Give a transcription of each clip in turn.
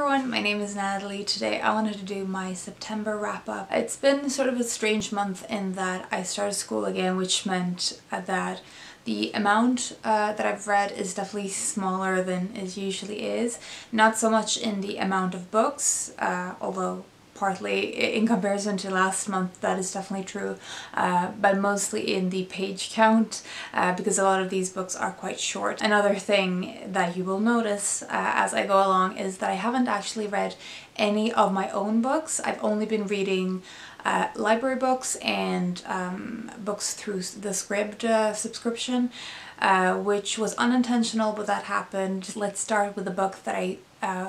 everyone, my name is Natalie. Today I wanted to do my September wrap up. It's been sort of a strange month in that I started school again, which meant that the amount that I've read is definitely smaller than it usually is. Not so much in the amount of books, although partly in comparison to last month that is definitely true, but mostly in the page count, because a lot of these books are quite short. Another thing that you will notice as I go along is that I haven't actually read any of my own books. I've only been reading library books and books through the Scribd subscription, which was unintentional, but that happened. Let's start with the book that I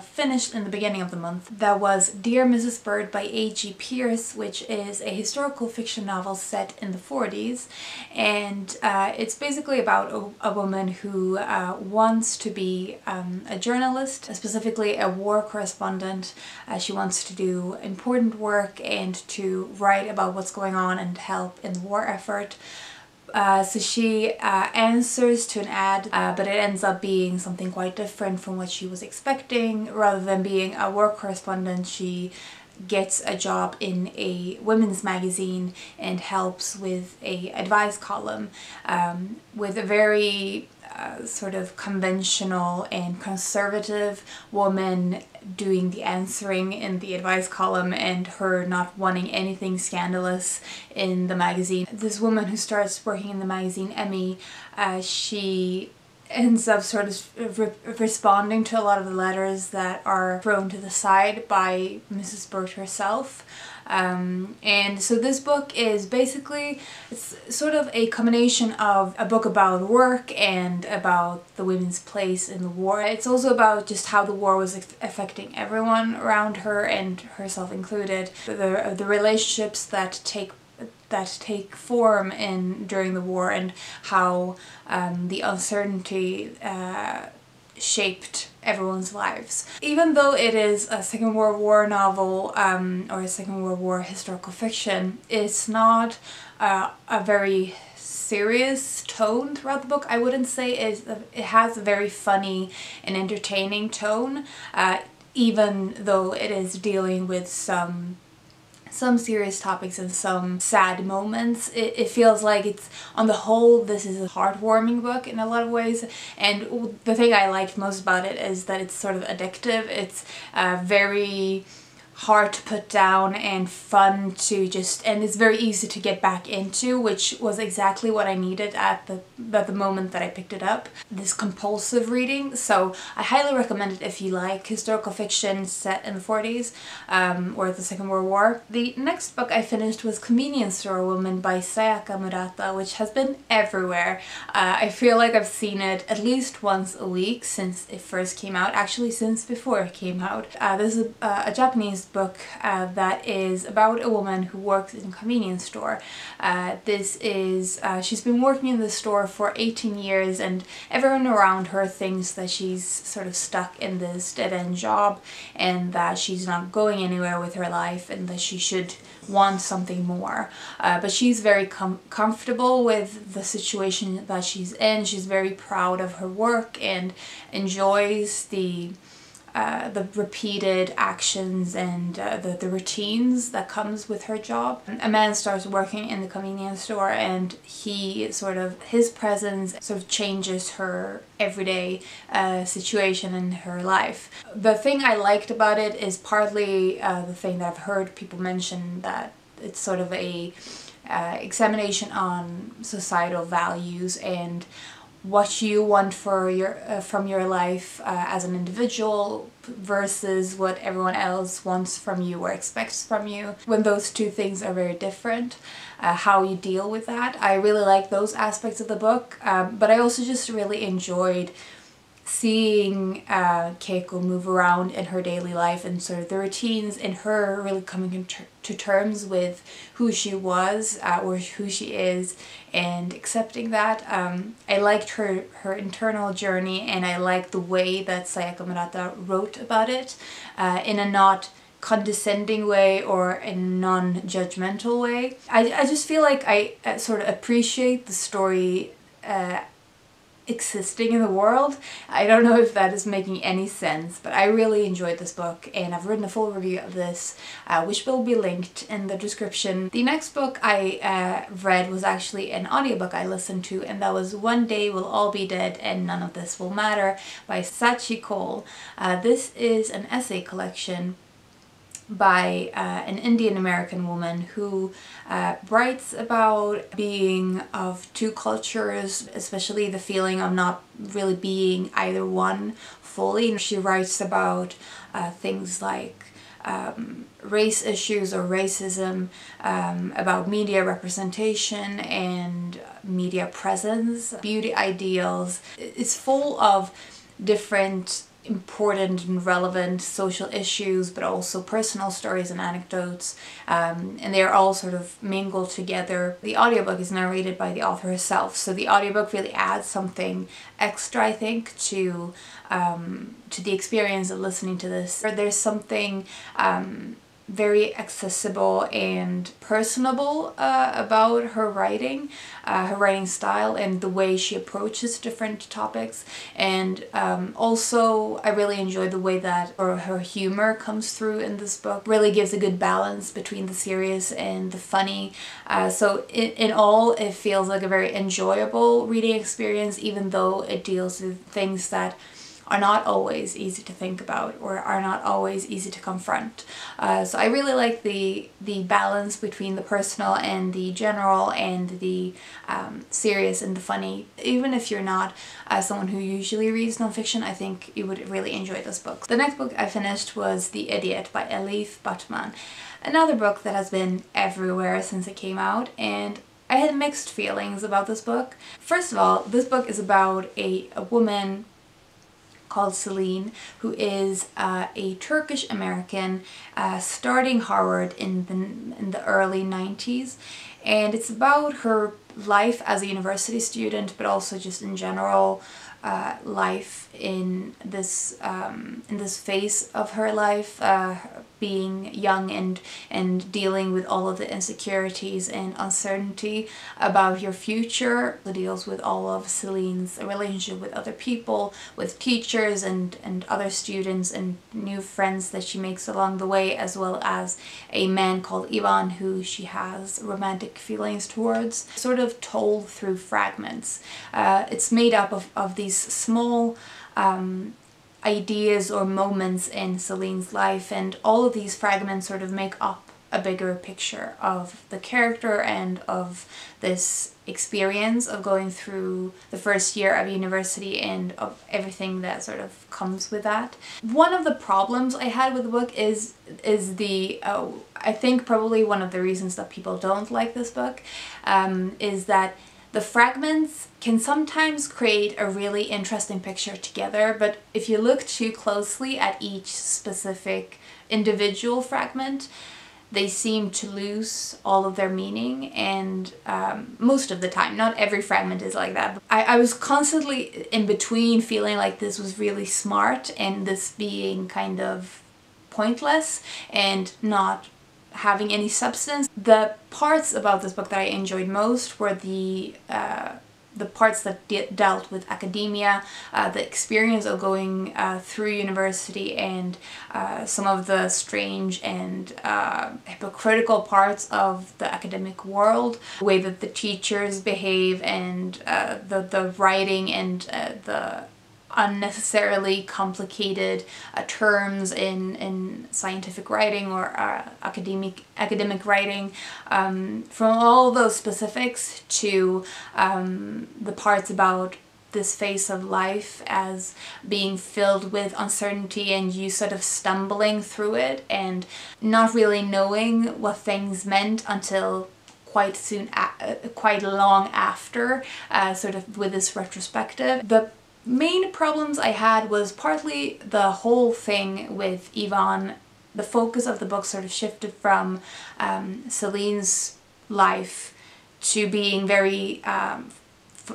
finished in the beginning of the month. That was Dear Mrs. Bird by A.G. Pearce, which is a historical fiction novel set in the 40s, and it's basically about a woman who wants to be a journalist, specifically a war correspondent. She wants to do important work and to write about what's going on and help in the war effort. So she answers to an ad, but it ends up being something quite different from what she was expecting. Rather than being a work correspondent, she gets a job in a women's magazine and helps with a advice column with a very sort of conventional and conservative woman doing the answering in the advice column and her not wanting anything scandalous in the magazine. This woman who starts working in the magazine, Emmy, she ends up sort of responding to a lot of the letters that are thrown to the side by Mrs. Bird herself. And so this book is basically, it's sort of a combination of a book about work and about the women's place in the war. It's also about just how the war was affecting everyone around her and herself included. The relationships that take form during the war and how the uncertainty shaped everyone's lives. Even though it is a Second World War novel or a Second World War historical fiction, it's not a very serious tone throughout the book. I wouldn't say it has a very funny and entertaining tone, even though it is dealing with some serious topics and some sad moments. It feels like it's, on the whole, this is a heartwarming book in a lot of ways, and the thing I liked most about it is that it's sort of addictive. It's very hard to put down and fun to just, and it's very easy to get back into, which was exactly what I needed at the moment that I picked it up. This compulsive reading, so I highly recommend it if you like historical fiction set in the 40s or the Second World War. The next book I finished was Convenience Store Woman by Sayaka Murata, which has been everywhere. I feel like I've seen it at least once a week since it first came out, actually since before it came out. This is a Japanese book that is about a woman who works in a convenience store. She's been working in the store for 18 years, and everyone around her thinks that she's sort of stuck in this dead-end job and that she's not going anywhere with her life and that she should want something more. But she's very comfortable with the situation that she's in. She's very proud of her work and enjoys the repeated actions and the routines that comes with her job. A man starts working in the convenience store, and his presence sort of changes her everyday situation in her life. The thing I liked about it is partly the thing that I've heard people mention, that it's sort of a examination on societal values and what you want for from your life as an individual versus what everyone else wants from you or expects from you. When those two things are very different, how you deal with that. I really like those aspects of the book, but I also just really enjoyed seeing Keiko move around in her daily life and sort of the routines, and her really coming to terms with who she was or who she is and accepting that. I liked her internal journey, and I liked the way that Sayaka Murata wrote about it in a not condescending way or in a non-judgmental way. I just feel like I sort of appreciate the story existing in the world. I don't know if that is making any sense, but I really enjoyed this book, and I've written a full review of this, which will be linked in the description. The next book I read was actually an audiobook I listened to, and that was One Day We'll All Be Dead and None of This Will Matter by Scaachi Koul. This is an essay collection by an Indian American woman who writes about being of two cultures, especially the feeling of not really being either one fully. She writes about things like race issues or racism, about media representation and media presence, beauty ideals. It's full of different important and relevant social issues, but also personal stories and anecdotes, and they're all sort of mingled together. The audiobook is narrated by the author herself, so the audiobook really adds something extra, I think, to the experience of listening to this. There's something very accessible and personable about her writing style and the way she approaches different topics, and also I really enjoy the way that her humor comes through in this book. Really gives a good balance between the serious and the funny, so in all it feels like a very enjoyable reading experience, even though it deals with things that are not always easy to think about or are not always easy to confront. So I really like the balance between the personal and the general and the serious and the funny. Even if you're not someone who usually reads nonfiction, I think you would really enjoy this book. The next book I finished was The Idiot by Elif Batuman. Another book that has been everywhere since it came out, and I had mixed feelings about this book. First of all, this book is about a woman called Celine, who is a Turkish American starting Harvard in the early 90s, and it's about her life as a university student, but also just in general life in this phase of her life, being young and dealing with all of the insecurities and uncertainty about your future. It deals with all of Celine's relationship with other people, with teachers and other students and new friends that she makes along the way, as well as a man called Ivan who she has romantic feelings towards, sort of told through fragments. It's made up of these small ideas or moments in Celine's life, and all of these fragments sort of make up a bigger picture of the character and of this experience of going through the first year of university and of everything that sort of comes with that. One of the problems I had with the book is the I think probably one of the reasons that people don't like this book is that the fragments can sometimes create a really interesting picture together, but if you look too closely at each specific individual fragment, they seem to lose all of their meaning, and most of the time, not every fragment is like that. I was constantly in between feeling like this was really smart and this being kind of pointless and not having any substance. The parts about this book that I enjoyed most were the parts that dealt with academia, the experience of going through university, and some of the strange and hypocritical parts of the academic world, the way that the teachers behave, and the writing and the unnecessarily complicated terms in scientific writing or academic writing, from all those specifics to the parts about this phase of life as being filled with uncertainty and you sort of stumbling through it and not really knowing what things meant until quite long after, sort of with this retrospective. The main problems I had was partly the whole thing with Ivan. The focus of the book sort of shifted from Celine's life to being very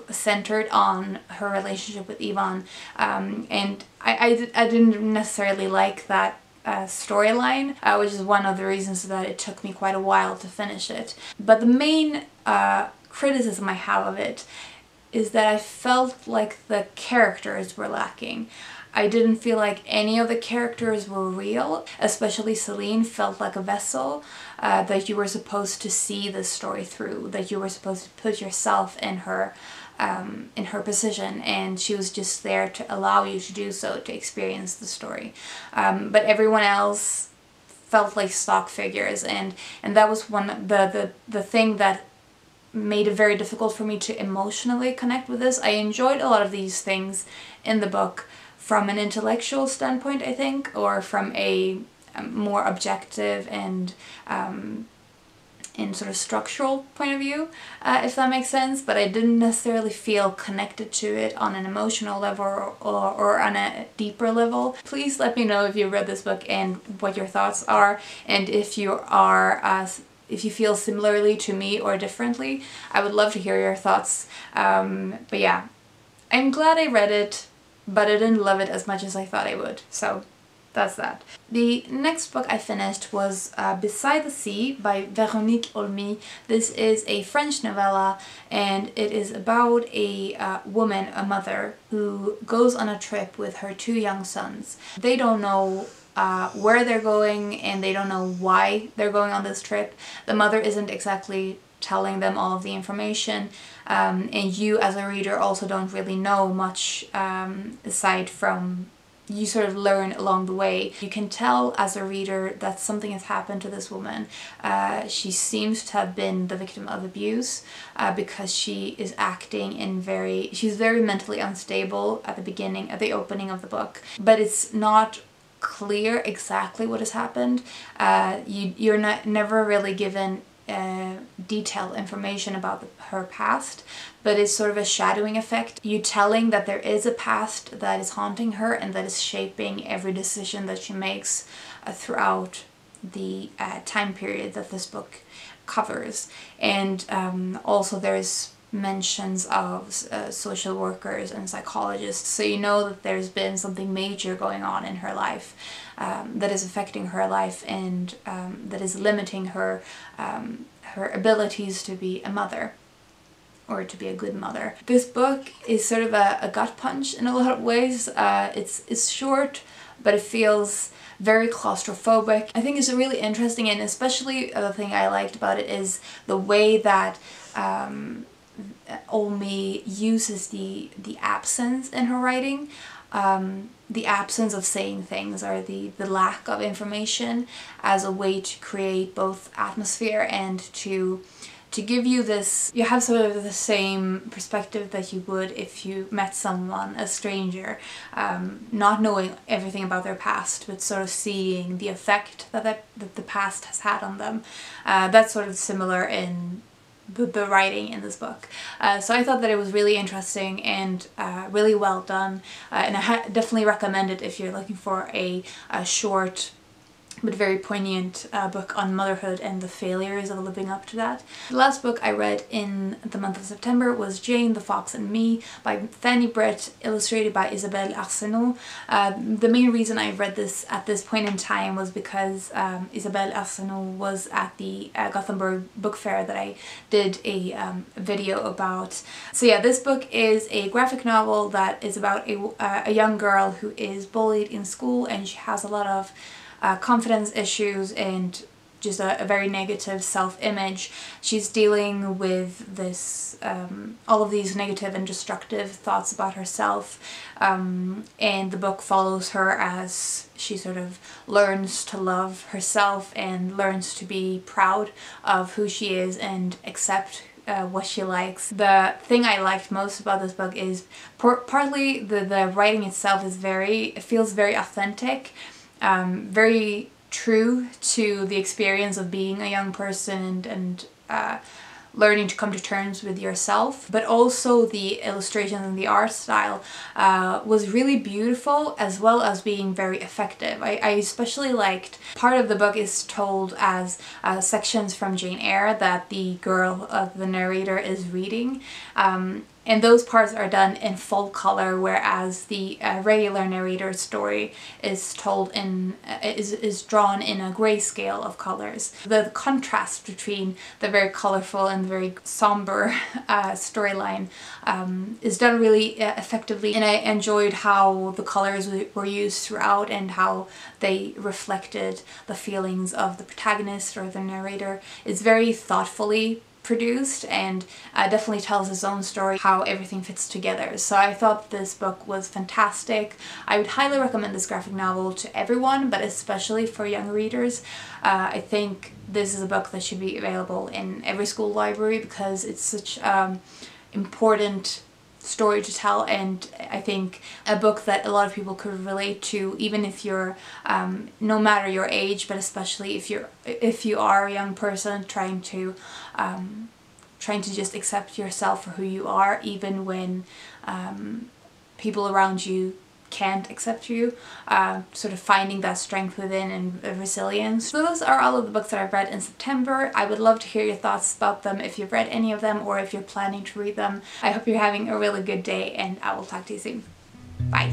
centered on her relationship with Ivan, and I didn't necessarily like that storyline, which is one of the reasons that it took me quite a while to finish it. But the main criticism I have of it is that I felt like the characters were lacking. I didn't feel like any of the characters were real, especially Celine felt like a vessel that you were supposed to see the story through, that you were supposed to put yourself in her position, and she was just there to allow you to do so, to experience the story. But everyone else felt like stock figures, and that was the thing that made it very difficult for me to emotionally connect with this. I enjoyed a lot of these things in the book from an intellectual standpoint, I think, or from a more objective and in sort of structural point of view, if that makes sense, but I didn't necessarily feel connected to it on an emotional level or on a deeper level. Please let me know if you read this book and what your thoughts are, and if you are if you feel similarly to me or differently. I would love to hear your thoughts. But yeah, I'm glad I read it, but I didn't love it as much as I thought I would. So that's that. The next book I finished was Beside the Sea by Véronique Olmi. This is a French novella, and it is about a woman, a mother, who goes on a trip with her 2 young sons. They don't know where they're going, and they don't know why they're going on this trip. The mother isn't exactly telling them all of the information, and you as a reader also don't really know much aside from you sort of learn along the way. You can tell as a reader that something has happened to this woman. She seems to have been the victim of abuse because she is acting in she's very mentally unstable at the beginning, at the opening of the book, but it's not clear exactly what has happened. You're never really given detailed information about her past, but it's sort of a shadowing effect. You telling that there is a past that is haunting her and that is shaping every decision that she makes throughout the time period that this book covers. And also there's mentions of social workers and psychologists, so you know that there's been something major going on in her life that is affecting her life and that is limiting her her abilities to be a mother, or to be a good mother. This book is sort of a gut punch in a lot of ways. It's short, but it feels very claustrophobic. I think it's really interesting, and especially the thing I liked about it is the way that Olmi uses the absence in her writing. The absence of saying things, or the lack of information, as a way to create both atmosphere and to give you this, you have sort of the same perspective that you would if you met someone, a stranger, not knowing everything about their past, but sort of seeing the effect that the past has had on them. That's sort of similar in the writing in this book. So I thought that it was really interesting and really well done, and I definitely recommend it if you're looking for a short but very poignant book on motherhood and the failures of living up to that. The last book I read in the month of September was Jane, the Fox and Me by Fanny, Britt, illustrated by Isabelle Arsenault. The main reason I read this at this point in time was because Isabelle Arsenault was at the Gothenburg Book Fair that I did a video about. So yeah, this book is a graphic novel that is about a young girl who is bullied in school, and she has a lot of confidence issues and just a very negative self-image. She's dealing with this, all of these negative and destructive thoughts about herself, and the book follows her as she sort of learns to love herself and learns to be proud of who she is and accept what she likes. The thing I liked most about this book is partly the writing itself is it feels very authentic, very true to the experience of being a young person and learning to come to terms with yourself, but also the illustrations and the art style was really beautiful, as well as being very effective. I especially liked part of the book is told as sections from Jane Eyre that the girl, the narrator, is reading. and those parts are done in full color, whereas the regular narrator's story is told in is drawn in a grayscale of colors. The contrast between the very colorful and the very somber storyline is done really effectively, and I enjoyed how the colors were used throughout and how they reflected the feelings of the protagonist or the narrator. It's very thoughtfully produced and definitely tells its own story, how everything fits together. So I thought this book was fantastic. I would highly recommend this graphic novel to everyone, but especially for young readers. I think this is a book that should be available in every school library because it's such important story to tell, and I think a book that a lot of people could relate to, even if you're no matter your age, but especially if you are a young person trying to just accept yourself for who you are, even when people around you can't accept you, sort of finding that strength within and resilience. So those are all of the books that I've read in September. I would love to hear your thoughts about them if you've read any of them or if you're planning to read them. I hope you're having a really good day, and I will talk to you soon. Bye!